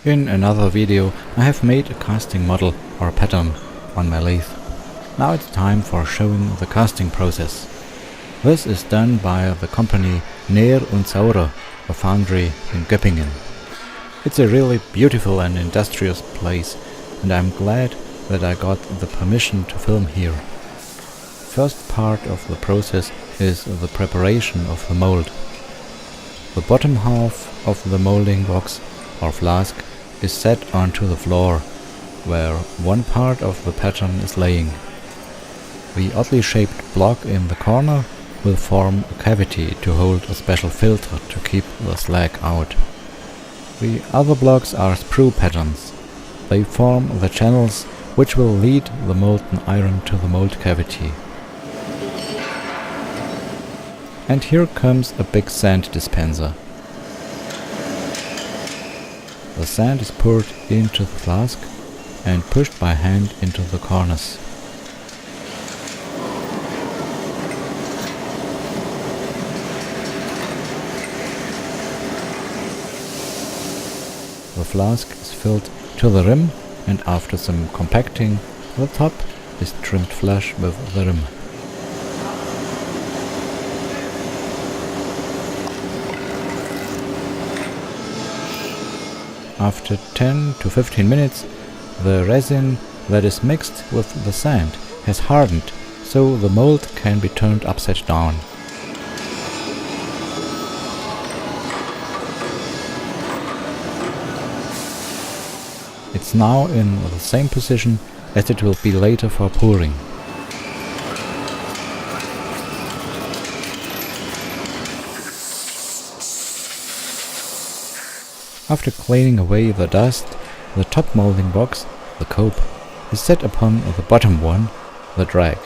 In another video I have made a casting model or pattern on my lathe. Now it's time for showing the casting process. This is done by the company Neer und Saurer, a foundry in Göppingen. It's a really beautiful and industrious place, and I'm glad that I got the permission to film here. First part of the process is the preparation of the mold. The bottom half of the molding box or flask is set onto the floor, where one part of the pattern is laying. The oddly shaped block in the corner will form a cavity to hold a special filter to keep the slag out. The other blocks are sprue patterns. They form the channels which will lead the molten iron to the mold cavity. And here comes a big sand dispenser. The sand is poured into the flask and pushed by hand into the corners. The flask is filled to the rim, and after some compacting, the top is trimmed flush with the rim. After 10 to 15 minutes, the resin that is mixed with the sand has hardened, so the mold can be turned upside down. It's now in the same position as it will be later for pouring. After cleaning away the dust, the top molding box, the cope, is set upon the bottom one, the drag.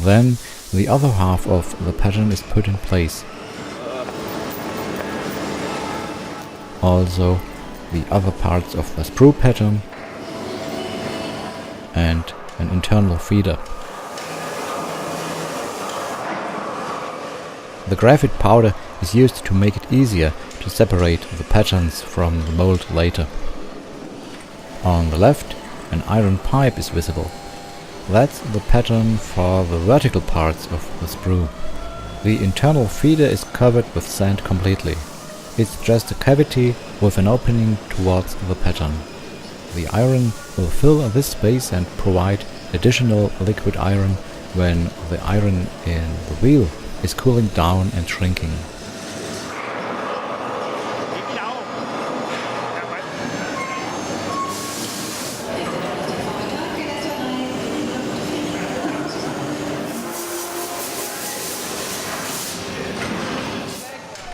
Then the other half of the pattern is put in place. Also the other parts of the sprue pattern and an internal feeder. The graphite powder is used to make it easier to separate the patterns from the mold later. On the left, an iron pipe is visible. That's the pattern for the vertical parts of the sprue. The internal feeder is covered with sand completely. It's just a cavity with an opening towards the pattern. The iron will fill this space and provide additional liquid iron when the iron in the wheel is cooling down and shrinking.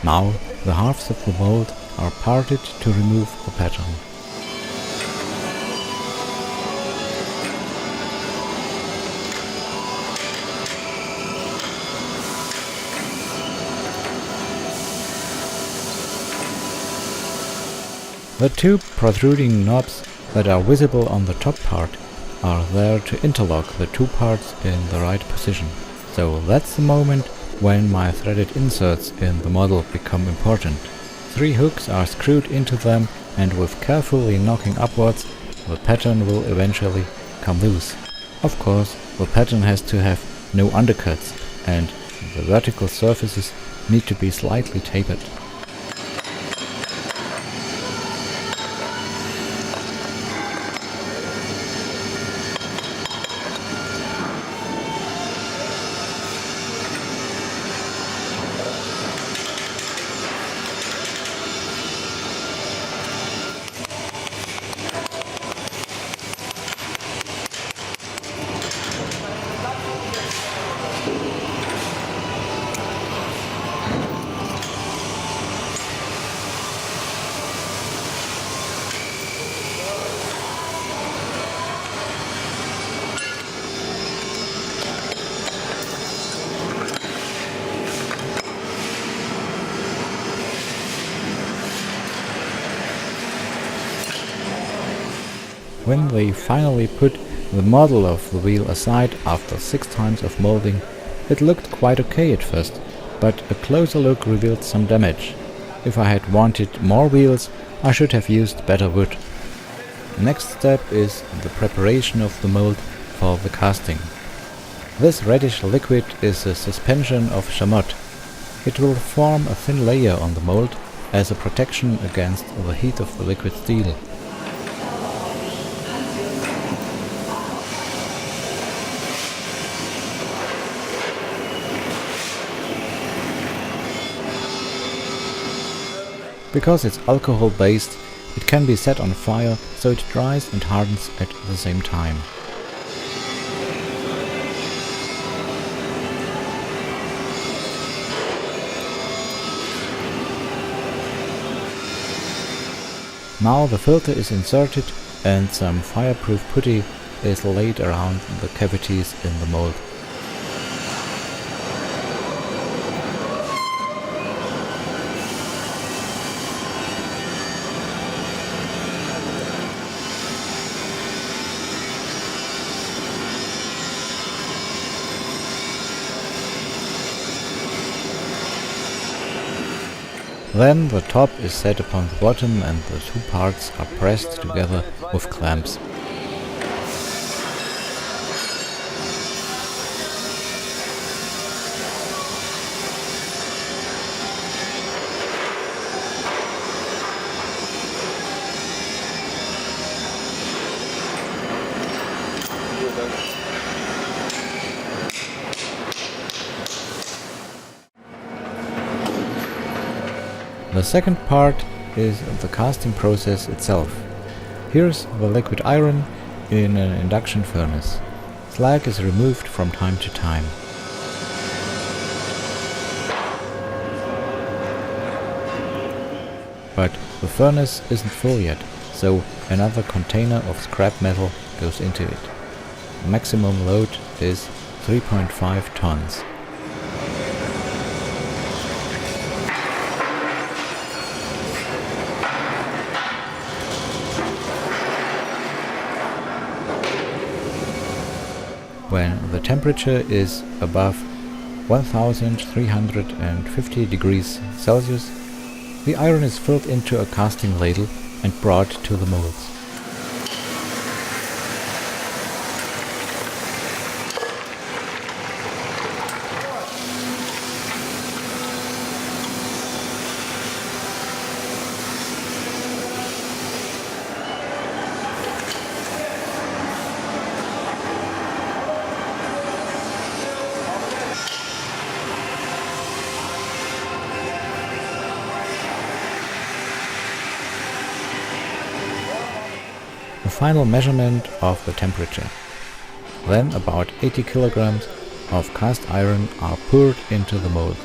Now the halves of the mold are parted to remove the pattern. The two protruding knobs that are visible on the top part are there to interlock the two parts in the right position. So that's the moment when my threaded inserts in the model become important. 3 hooks are screwed into them, and with carefully knocking upwards, the pattern will eventually come loose. Of course, the pattern has to have no undercuts, and the vertical surfaces need to be slightly tapered. When they finally put the model of the wheel aside after 6 times of molding, it looked quite okay at first, but a closer look revealed some damage. If I had wanted more wheels, I should have used better wood. Next step is the preparation of the mold for the casting. This reddish liquid is a suspension of chamot. It will form a thin layer on the mold as a protection against the heat of the liquid steel. Because it's alcohol-based, it can be set on fire so it dries and hardens at the same time. Now the filter is inserted and some fireproof putty is laid around the cavities in the mold. Then the top is set upon the bottom and the 2 parts are pressed together with clamps. The second part is the casting process itself. Here's the liquid iron in an induction furnace. Slag is removed from time to time. But the furnace isn't full yet, so another container of scrap metal goes into it. The maximum load is 3.5 tons. When the temperature is above 1350 degrees Celsius, the iron is filled into a casting ladle and brought to the molds. The final measurement of the temperature. Then about 80 kilograms of cast iron are poured into the mold.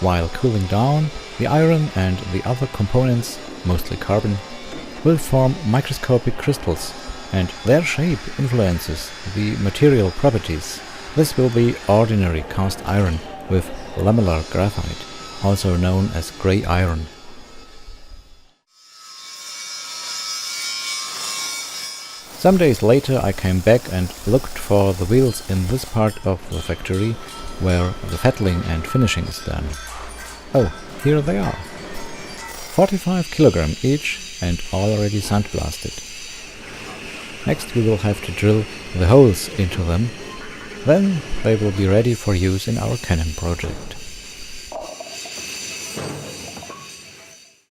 While cooling down, the iron and the other components, mostly carbon, will form microscopic crystals, and their shape influences the material properties. This will be ordinary cast iron with lamellar graphite, also known as grey iron. Some days later I came back and looked for the wheels in this part of the factory where the fettling and finishing is done. Oh, here they are. 45 kilogram each and already sandblasted. Next we will have to drill the holes into them, then they will be ready for use in our cannon project.